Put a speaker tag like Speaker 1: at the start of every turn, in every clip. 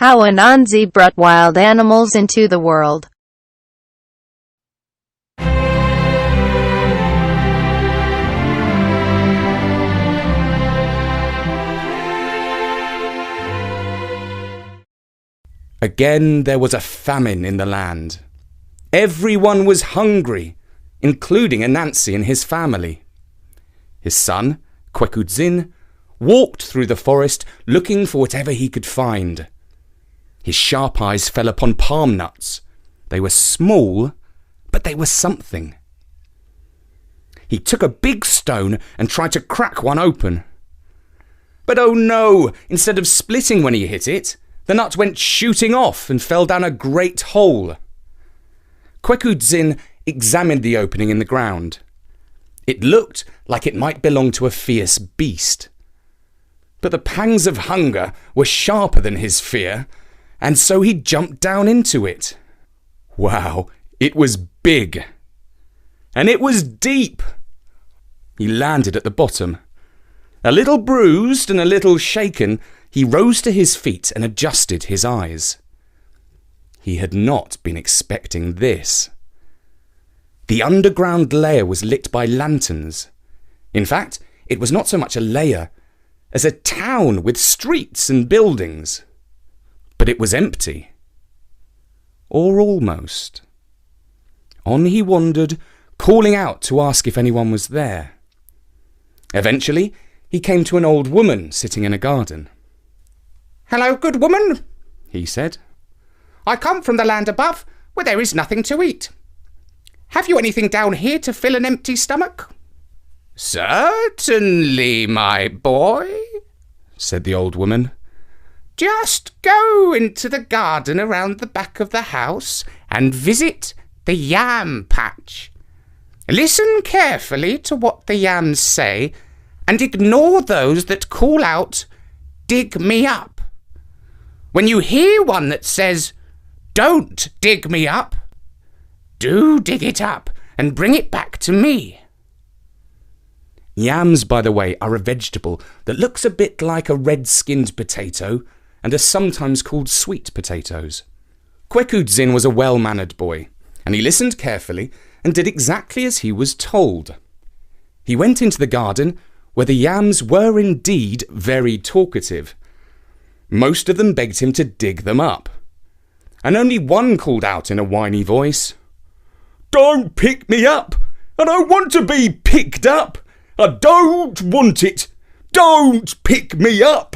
Speaker 1: How Anansi brought wild animals into the world.
Speaker 2: Again there was a famine in the land. Everyone was hungry, including Anansi and his family. His son, Kwekudzin, walked through the forest looking for whatever he could find. His sharp eyes fell upon palm nuts. They were small, but they were something. He took a big stone and tried to crack one open. But oh no! Instead of splitting when he hit it, the nut went shooting off and fell down a great hole. Kwekudzin examined the opening in the ground. It looked like it might belong to a fierce beast. But the pangs of hunger were sharper than his fear, and so he jumped down into it. Wow, it was big. And it was deep. He landed at the bottom. A little bruised and a little shaken, he rose to his feet and adjusted his eyes. He had not been expecting this. The underground layer was lit by lanterns. In fact, it was not so much a layer as a town with streets and buildings. But it was empty. Or almost. On he wandered, calling out to ask if anyone was there. Eventually, he came to an old woman sitting in a garden.
Speaker 3: "Hello, good woman,"
Speaker 2: he said.
Speaker 3: "I come from the land above, where there is nothing to eat. Have you anything down here to fill an empty stomach?"
Speaker 2: "Certainly, my boy," said the old woman.
Speaker 3: "Just go into the garden around the back of the house and visit the yam patch. Listen carefully to what the yams say and ignore those that call out, 'Dig me up.' When you hear one that says, 'Don't dig me up,' do dig it up and bring it back to me."
Speaker 2: Yams, by the way, are a vegetable that looks a bit like a red-skinned potato and are sometimes called sweet potatoes. Kwekudzin was a well-mannered boy, and he listened carefully and did exactly as he was told. He went into the garden, where the yams were indeed very talkative. Most of them begged him to dig them up, and only one called out in a whiny voice, "Don't pick me up! I don't want to be picked up! I don't want it! Don't pick me up!"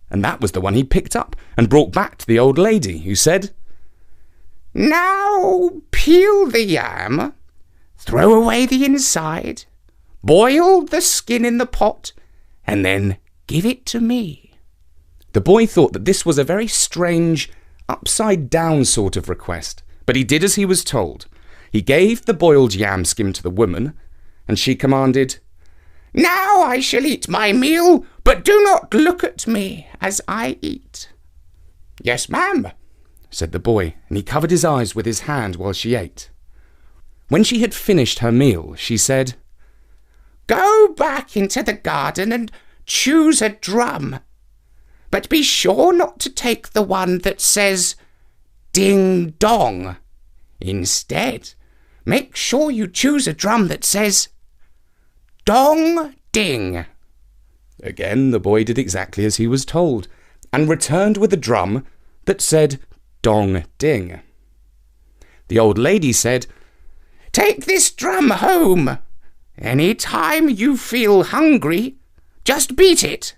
Speaker 2: And that was the one he picked up and brought back to the old lady, who said,
Speaker 3: "Now peel the yam, throw away the inside, boil the skin in the pot, and then give it to me."
Speaker 2: The boy thought that this was a very strange, upside-down sort of request, but he did as he was told. He gave the boiled yam skin to the woman, and she commanded,
Speaker 3: "Now I shall eat my meal, but do not look at me as I eat." "Yes, ma'am,"
Speaker 2: said the boy, and he covered his eyes with his hand while she ate. When she had finished her meal, she said,
Speaker 3: "Go back into the garden and choose a drum. But be sure not to take the one that says, 'Ding dong.' Instead, make sure you choose a drum that says, 'Dong ding.'"
Speaker 2: Again, the boy did exactly as he was told, and returned with a drum that said, "Dong ding." The old lady said, "Take this drum home. Any time you feel hungry, just beat it."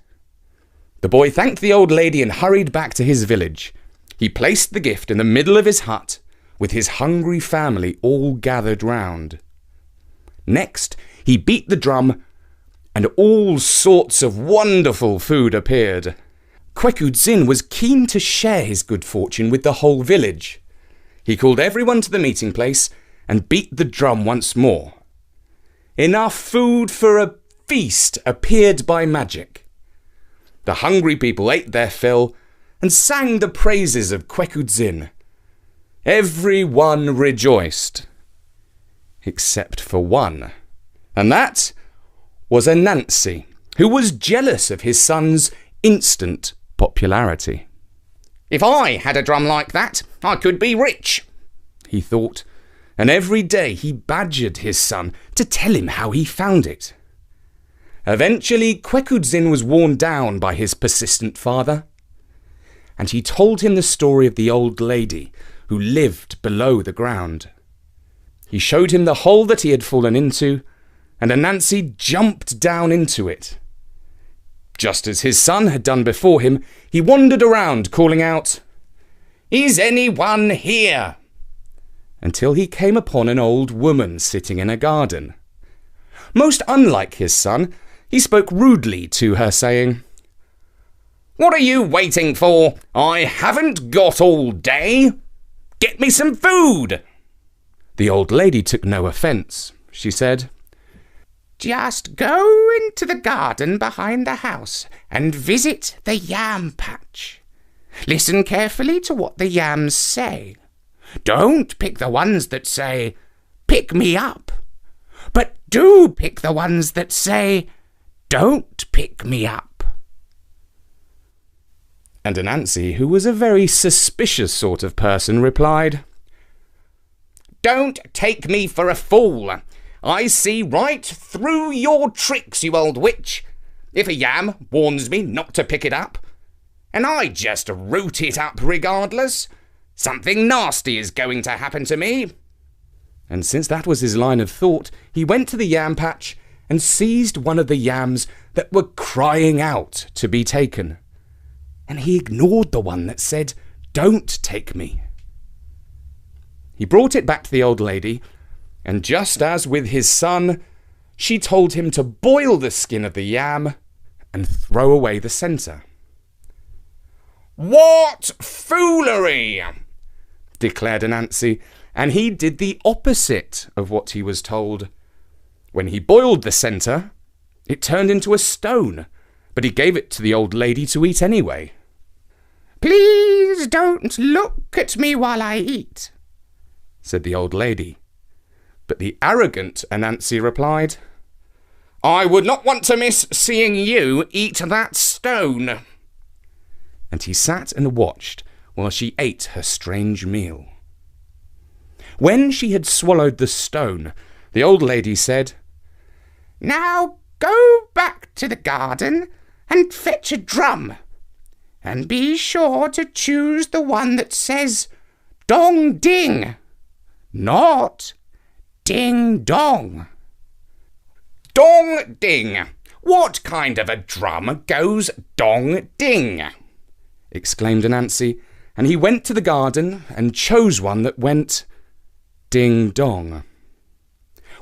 Speaker 2: The boy thanked the old lady and hurried back to his village. He placed the gift in the middle of his hut, with his hungry family all gathered round. Next, he beat the drum, and all sorts of wonderful food appeared. Kwekudzin was keen to share his good fortune with the whole village. He called everyone to the meeting place and beat the drum once more. Enough food for a feast appeared by magic. The hungry people ate their fill and sang the praises of Kwekudzin. Everyone rejoiced, except for one, and that was Anansi, who was jealous of his son's instant popularity.
Speaker 3: If I had a drum like that, I could be rich,
Speaker 2: he thought, and every day he badgered his son to tell him how he found it. Eventually, Kwekudzin was worn down by his persistent father, and he told him the story of the old lady who lived below the ground. He showed him the hole that he had fallen into, and Anansi jumped down into it. Just as his son had done before him, he wandered around calling out, "Is anyone here?" until he came upon an old woman sitting in a garden. Most unlike his son, he spoke rudely to her, saying, "What are you waiting for? I haven't got all day. Get me some food." The old lady took no offence. She said,
Speaker 3: "Just go into the garden behind the house and visit the yam patch. Listen carefully to what the yams say. Don't pick the ones that say, 'Pick me up,' but do pick the ones that say, 'Don't pick me up.'"
Speaker 2: And Anansi, who was a very suspicious sort of person, replied,
Speaker 3: "Don't take me for a fool. I see right through your tricks, you old witch. If a yam warns me not to pick it up, and I just root it up regardless, something nasty is going to happen to me."
Speaker 2: And since that was his line of thought, he went to the yam patch and seized one of the yams that were crying out to be taken. And he ignored the one that said, "Don't take me." He brought it back to the old lady, and just as with his son, she told him to boil the skin of the yam and throw away the centre.
Speaker 3: "What foolery!"
Speaker 2: declared Anansi, and he did the opposite of what he was told. When he boiled the centre, it turned into a stone, but he gave it to the old lady to eat anyway.
Speaker 3: "Please don't look at me while I eat,"
Speaker 2: said the old lady. But the arrogant Anansi replied,
Speaker 3: "I would not want to miss seeing you eat that stone."
Speaker 2: And he sat and watched while she ate her strange meal. When she had swallowed the stone, the old lady said,
Speaker 3: "Now go back to the garden and fetch a drum, and be sure to choose the one that says dong ding, not ding dong." "Dong ding! What kind of a drum goes dong ding?"
Speaker 2: exclaimed Anansi, and he went to the garden and chose one that went ding dong.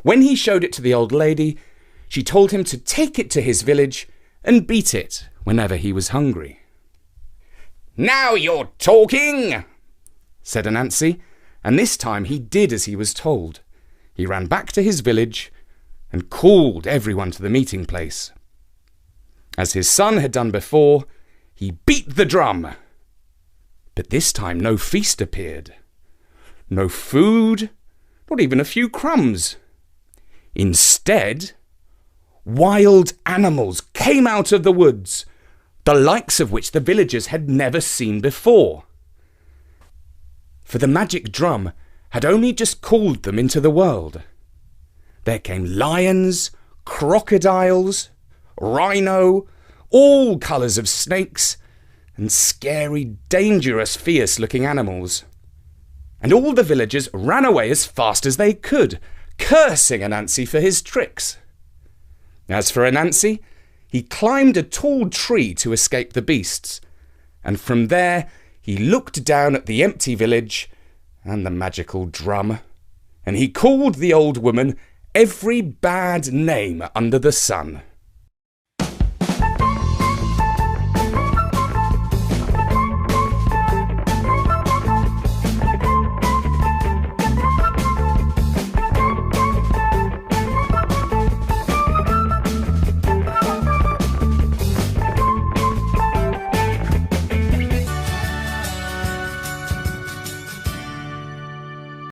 Speaker 2: When he showed it to the old lady, she told him to take it to his village and beat it whenever he was hungry.
Speaker 3: "Now you're talking,"
Speaker 2: said Anansi, and this time he did as he was told. He ran back to his village and called everyone to the meeting place. As his son had done before, he beat the drum. But this time no feast appeared. No food, not even a few crumbs. Instead, wild animals came out of the woods, the likes of which the villagers had never seen before. For the magic drum had only just called them into the world. There came lions, crocodiles, rhino, all colours of snakes, and scary, dangerous, fierce-looking animals. And all the villagers ran away as fast as they could, cursing Anansi for his tricks. As for Anansi, he climbed a tall tree to escape the beasts, and from there he looked down at the empty village and the magical drum, and he called the old woman every bad name under the sun.